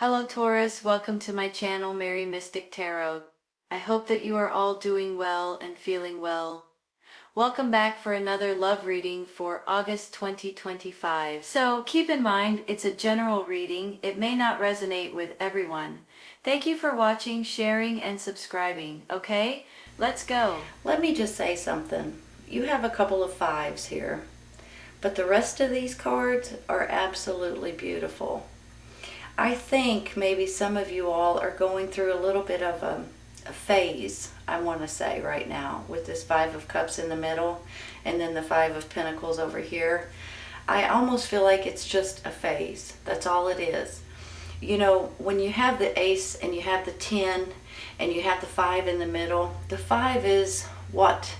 Hello Taurus, welcome to my channel Mary Mystic Tarot. I hope that you are all doing well and feeling well. Welcome back for another love reading for August 2025. So keep in mind it's a general reading, it may not resonate with everyone. Thank you for watching, sharing, and subscribing, okay? Let's go. Let me just say something. You have a couple of fives here, but the rest of these cards are absolutely beautiful. I think maybe some of you all are going through a little bit of a phase, I want to say right now, with this Five of Cups in the middle and then the Five of Pentacles over here. I almost feel like it's just a phase. That's all it is. You know, when you have the Ace and you have the 10 and you have the 5 in the middle, the 5 is what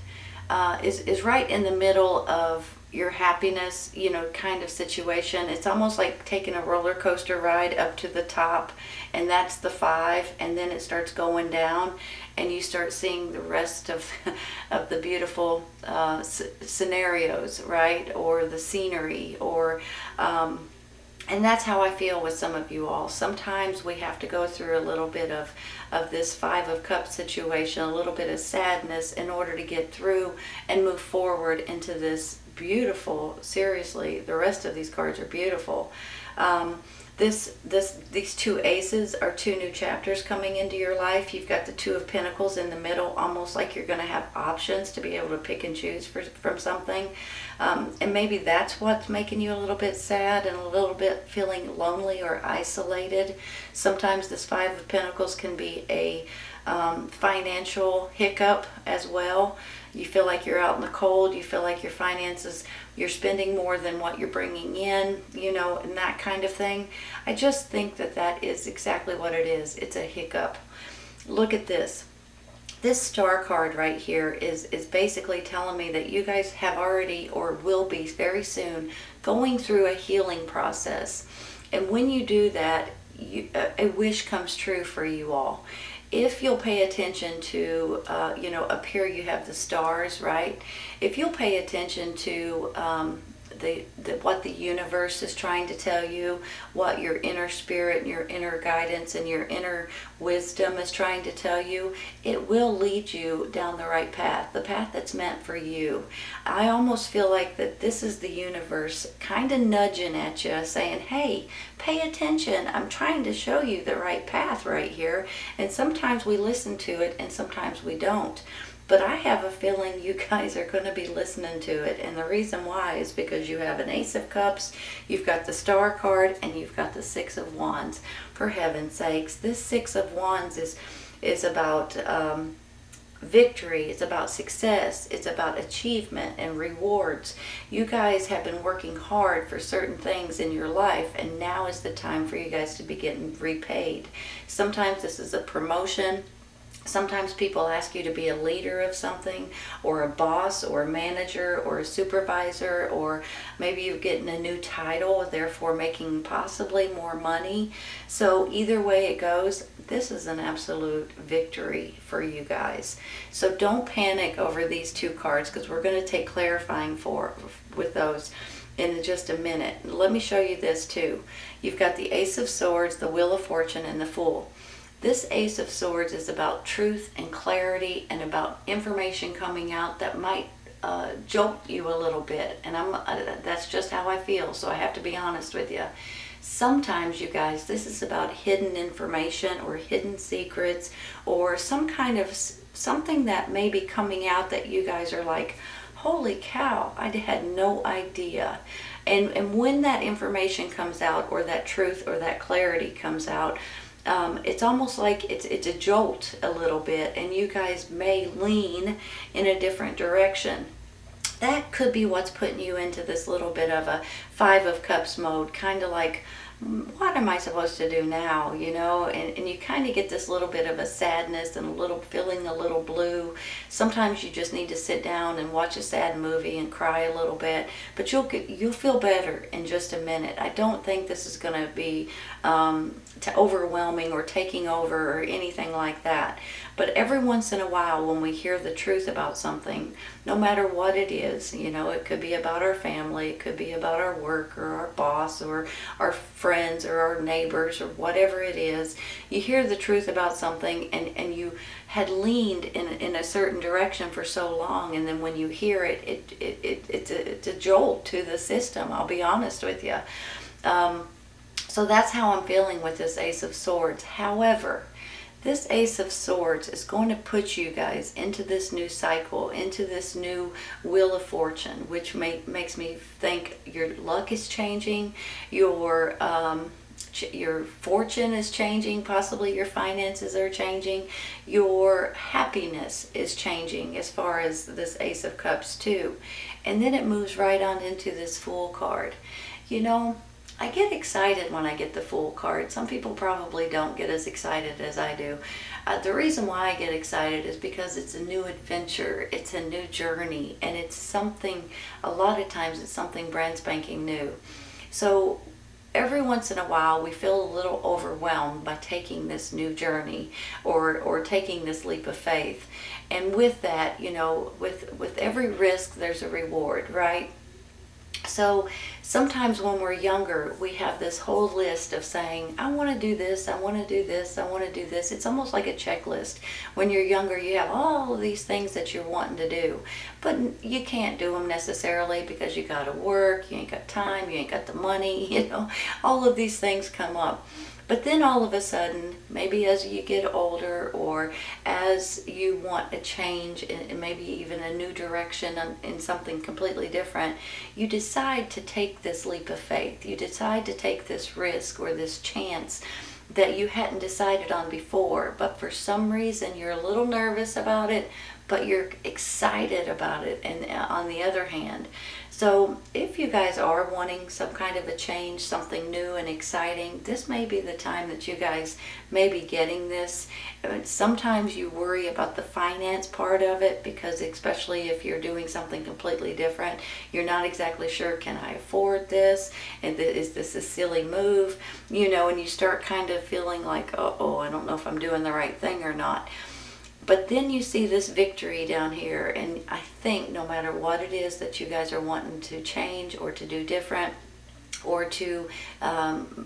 is right in the middle of your happiness, you know, kind of situation. It's almost like taking a roller coaster ride up to the top, and that's the 5, and then it starts going down and you start seeing the rest of of the beautiful scenarios, right? Or the scenery, or and that's how I feel with some of you all. Sometimes we have to go through a little bit of this Five of Cups situation, a little bit of sadness in order to get through and move forward into this beautiful, seriously, the rest of these cards are beautiful. These two aces are two new chapters coming into your life. You've got the Two of Pentacles in the middle, almost like you're going to have options to be able to pick and choose from something. And maybe that's what's making you a little bit sad and a little bit feeling lonely or isolated. Sometimes this Five of Pentacles can be a financial hiccup as well. You feel like you're out in the cold. You feel like your finances, you're spending more than what you're bringing in, you know, and that kind of thing. I just think that that is exactly what it is. It's a hiccup. Look at this. This star card right here is basically telling me that you guys have already or will be very soon going through a healing process. And when you do that, a wish comes true for you all. If you'll pay attention to, you know, up here you have the stars, right? If you'll pay attention to what the universe is trying to tell you, what your inner spirit and your inner guidance and your inner wisdom is trying to tell you, it will lead you down the right path, the path that's meant for you. I almost feel like that this is the universe kind of nudging at you, saying, hey, pay attention. I'm trying to show you the right path right here. And sometimes we listen to it and sometimes we don't. But I have a feeling you guys are going to be listening to it. And the reason why is because you have an Ace of Cups, you've got the Star card, and you've got the Six of Wands. For heaven's sakes, this Six of Wands is about victory. It's about success. It's about achievement and rewards. You guys have been working hard for certain things in your life, and now is the time for you guys to be getting repaid. Sometimes this is a promotion. Sometimes people ask you to be a leader of something, or a boss, or a manager, or a supervisor, or maybe you're getting a new title, therefore making possibly more money. So either way it goes, this is an absolute victory for you guys. So don't panic over these two cards, because we're going to take clarifying with those in just a minute. Let me show you this too. You've got the Ace of Swords, the Wheel of Fortune, and the Fool. This Ace of Swords is about truth and clarity and about information coming out that might jolt you a little bit. And that's just how I feel, so I have to be honest with you. Sometimes, you guys, this is about hidden information or hidden secrets or some kind of something that may be coming out that you guys are like, holy cow, I had no idea. And when that information comes out, or that truth or that clarity comes out, it's almost like it's a jolt a little bit, and you guys may lean in a different direction. That could be what's putting you into this little bit of a Five of Cups mode, kind of like, what am I supposed to do now, you know? And you kind of get this little bit of a sadness and feeling a little blue. Sometimes you just need to sit down and watch a sad movie and cry a little bit, but you'll feel better in just a minute. I don't think this is going to be overwhelming or taking over or anything like that. But every once in a while, when we hear the truth about something, no matter what it is, you know, it could be about our family, it could be about our work or our boss or our friend friends or our neighbors or whatever it is. You hear the truth about something, and you had leaned in a certain direction for so long, and then when you hear it, it's a jolt to the system, I'll be honest with you. So that's how I'm feeling with this Ace of Swords. However, this Ace of Swords is going to put you guys into this new cycle, into this new Wheel of Fortune, which makes me think your luck is changing, your fortune is changing, possibly your finances are changing, your happiness is changing as far as this Ace of Cups too. And then it moves right on into this Fool card. You know, I get excited when I get the Fool card. Some people probably don't get as excited as I do. The reason why I get excited is because it's a new adventure, it's a new journey, and it's something, a lot of times it's something brand spanking new. So every once in a while we feel a little overwhelmed by taking this new journey or taking this leap of faith. And with that, you know, with every risk there's a reward, right? So sometimes when we're younger, we have this whole list of saying, I want to do this, I want to do this, I want to do this. It's almost like a checklist. When you're younger, you have all of these things that you're wanting to do, but you can't do them necessarily because you got to work, you ain't got time, you ain't got the money, you know, all of these things come up. But then all of a sudden, maybe as you get older or as you want a change and maybe even a new direction in something completely different, you decide to take this leap of faith. You decide to take this risk or this chance that you hadn't decided on before, but for some reason you're a little nervous about it, but you're excited about it, and on the other hand. So if you guys are wanting some kind of a change, something new and exciting, this may be the time that you guys may be getting this. Sometimes you worry about the finance part of it because especially if you're doing something completely different, you're not exactly sure, can I afford this? And is this a silly move? You know, and you start kind of feeling like, oh, I don't know if I'm doing the right thing or not. But then you see this victory down here, and I think no matter what it is that you guys are wanting to change or to do different or to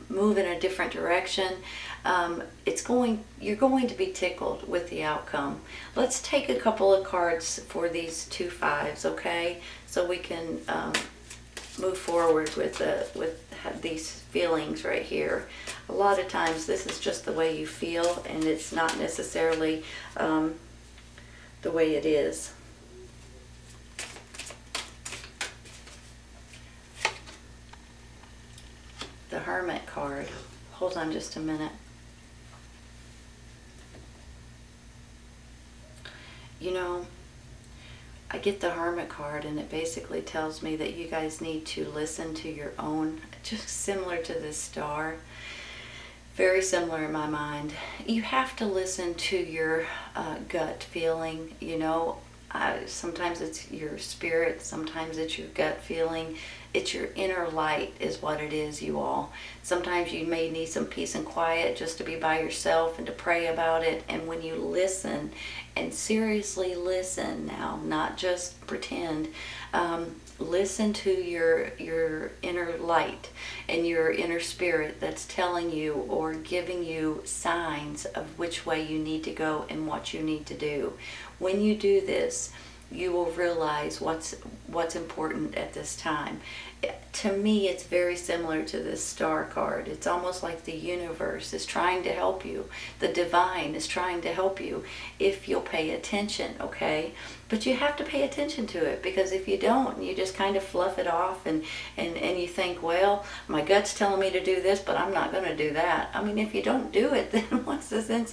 move in a different direction, you're going to be tickled with the outcome. Let's take a couple of cards for these 2 5s, okay? So we can move forward with these feelings right here. A lot of times this is just the way you feel, and it's not necessarily the way it is. The Hermit card. Hold on just a minute. You know, I get the Hermit card, and it basically tells me that you guys need to listen to your own, just similar to this star, very similar in my mind. You have to listen to your gut feeling, you know. Sometimes it's your spirit, sometimes it's your gut feeling. It's your inner light is what it is, you all. Sometimes you may need some peace and quiet just to be by yourself and to pray about it. And when you listen, and seriously listen now, not just pretend, listen to your inner light and your inner spirit that's telling you or giving you signs of which way you need to go and what you need to do. When you do this, you will realize what's important at this time. To me, it's very similar to this star card. It's almost like the universe is trying to help you. The divine is trying to help you if you'll pay attention, okay? But you have to pay attention to it, because if you don't, you just kind of fluff it off and you think, well, my gut's telling me to do this, but I'm not going to do that. I mean, if you don't do it, then what's the sense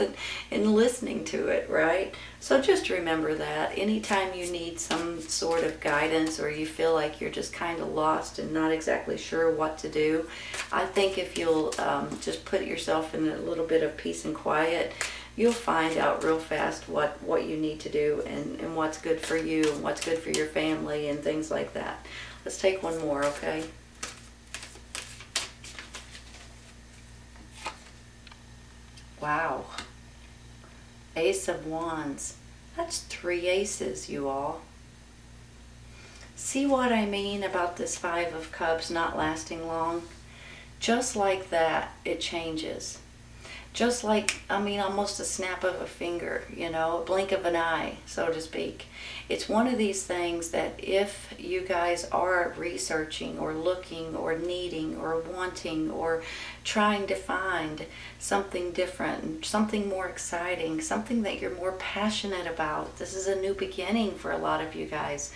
in listening to it, right? So just remember that anytime you need some sort of guidance or you feel like you're just kind of lost and not exactly sure what to do, I think if you'll just put yourself in a little bit of peace and quiet, you'll find out real fast what you need to do and what's good for you and what's good for your family and things like that. Let's take one more, okay? Wow. Ace of Wands. That's 3 aces, you all. See what I mean about this 5 of Cups not lasting long? Just like that, it changes. Just like, I mean, almost a snap of a finger, you know, a blink of an eye, so to speak. It's one of these things that if you guys are researching or looking or needing or wanting or trying to find something different, something more exciting, something that you're more passionate about, this is a new beginning for a lot of you guys.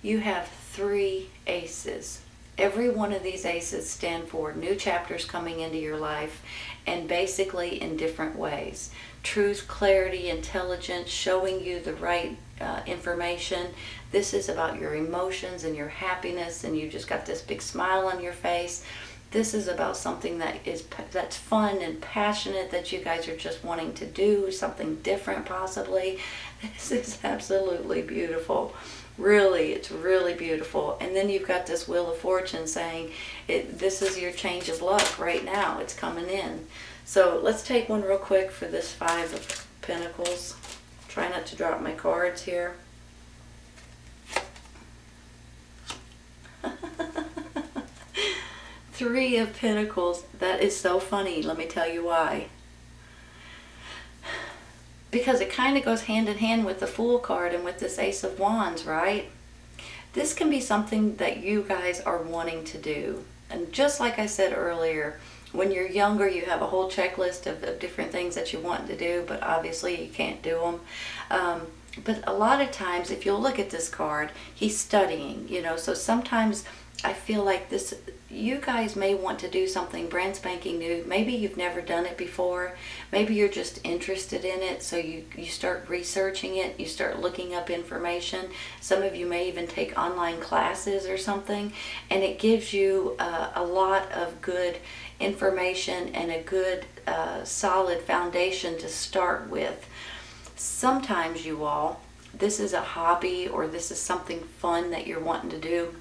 You have 3 aces. Every one of these aces stand for new chapters coming into your life, and basically in different ways. Truth, clarity, intelligence, showing you the right information. This is about your emotions and your happiness, and you just got this big smile on your face. This is about something that's fun and passionate, that you guys are just wanting to do, something different possibly. This is absolutely beautiful. Really, it's really beautiful. And then you've got this Wheel of Fortune saying, this is your change of luck right now. It's coming in. So let's take one real quick for this 5 of Pentacles. Try not to drop my cards here. Three of Pentacles. That is so funny. Let me tell you why. Because it kind of goes hand in hand with the Fool card and with this Ace of Wands, right? This can be something that you guys are wanting to do. And just like I said earlier, when you're younger, you have a whole checklist of different things that you want to do, but obviously you can't do them. But a lot of times, if you'll look at this card, he's studying, you know, so sometimes I feel like this, you guys may want to do something brand spanking new. Maybe you've never done it before. Maybe you're just interested in it, so you start researching it, you start looking up information. Some of you may even take online classes or something, and it gives you a lot of good information and a good solid foundation to start with. Sometimes, you all, this is a hobby or this is something fun that you're wanting to do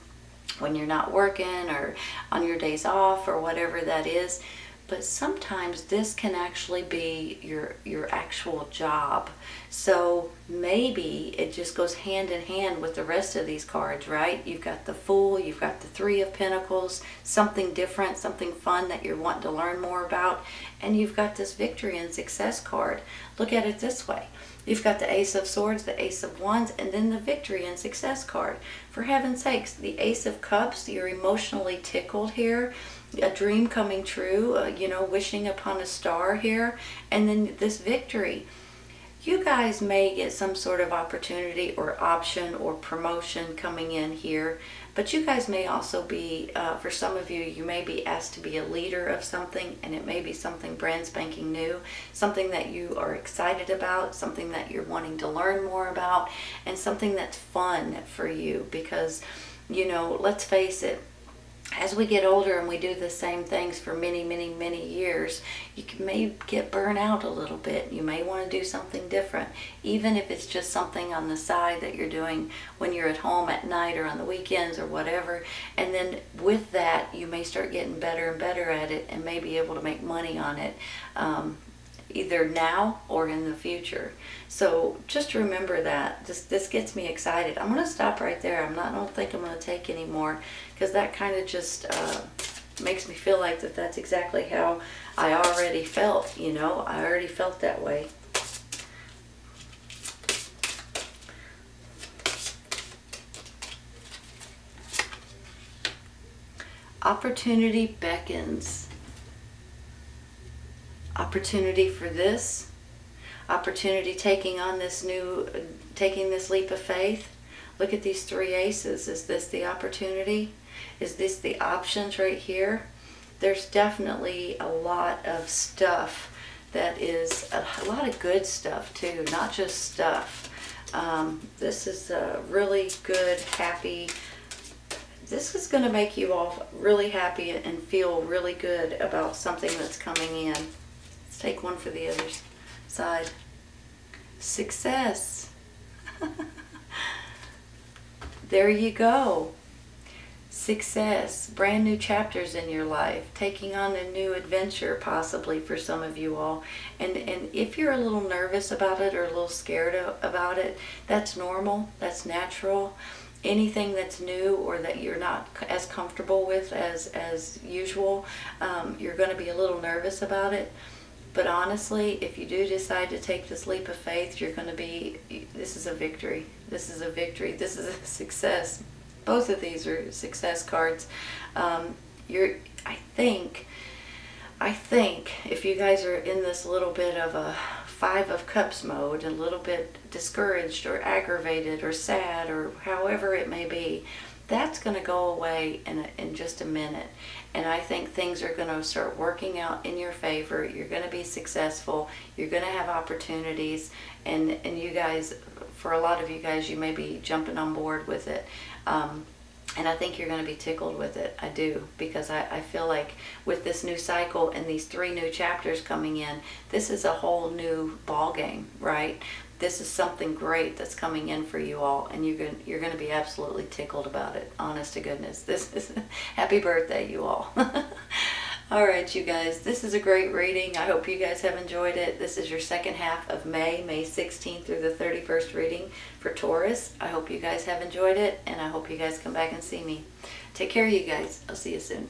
when you're not working or on your days off or whatever that is. But sometimes this can actually be your actual job. So maybe it just goes hand in hand with the rest of these cards, right? You've got the Fool, you've got the 3 of Pentacles, something different, something fun that you're wanting to learn more about, and you've got this Victory and Success card. Look at it this way. You've got the Ace of Swords, the Ace of Wands, and then the Victory and Success card. For heaven's sakes, the Ace of Cups, you're emotionally tickled here. A dream coming true, you know, wishing upon a star here. And then this Victory. You guys may get some sort of opportunity or option or promotion coming in here. But you guys may also be, for some of you, you may be asked to be a leader of something, and it may be something brand spanking new, something that you are excited about, something that you're wanting to learn more about, and something that's fun for you. Because, you know, let's face it, as we get older and we do the same things for many, many, many years, you may get burnt out a little bit. You may want to do something different, even if it's just something on the side that you're doing when you're at home at night or on the weekends or whatever. And then with that, you may start getting better and better at it and may be able to make money on it, either now or in the future. So just remember that. This gets me excited. I'm going to stop right there. I don't think I'm going to take any more, because that kind of just makes me feel like that's exactly how I already felt, you know. I already felt that way. Opportunity beckons. Opportunity for this. Opportunity taking this leap of faith. Look at these 3 aces. Is this the opportunity? Is this the options right here? There's definitely a lot of stuff that is a lot of good stuff too, not just stuff. This is a really good, happy. This is going to make you all really happy and feel really good about something that's coming in. Let's take one for the other side. Success. There you go. Success. Brand new chapters in your life. Taking on a new adventure possibly for some of you all. And if you're a little nervous about it or a little scared about it, that's normal. That's natural. anything that's new or that you're not as comfortable with as usual, you're going to be a little nervous about it. But honestly, if you do decide to take this leap of faith, you're going to be, this is a victory. This is a victory. This is a success. Both of these are success cards. I think if you guys are in this little bit of a Five of Cups mode, a little bit discouraged or aggravated or sad or however it may be, that's going to go away in just a minute. And I think things are going to start working out in your favor. You're going to be successful. You're going to have opportunities. And you guys, for a lot of you guys, you may be jumping on board with it. And I think you're going to be tickled with it. I do, because I feel like with this new cycle and these 3 new chapters coming in, this is a whole new ball game, right? This is something great that's coming in for you all, and you're going to be absolutely tickled about it. Honest to goodness, this is happy birthday, you all. All right, you guys, this is a great reading. I hope you guys have enjoyed it. This is your second half of May 16th through the 31st reading for Taurus. I hope you guys have enjoyed it, and I hope you guys come back and see me. Take care, you guys. I'll see you soon.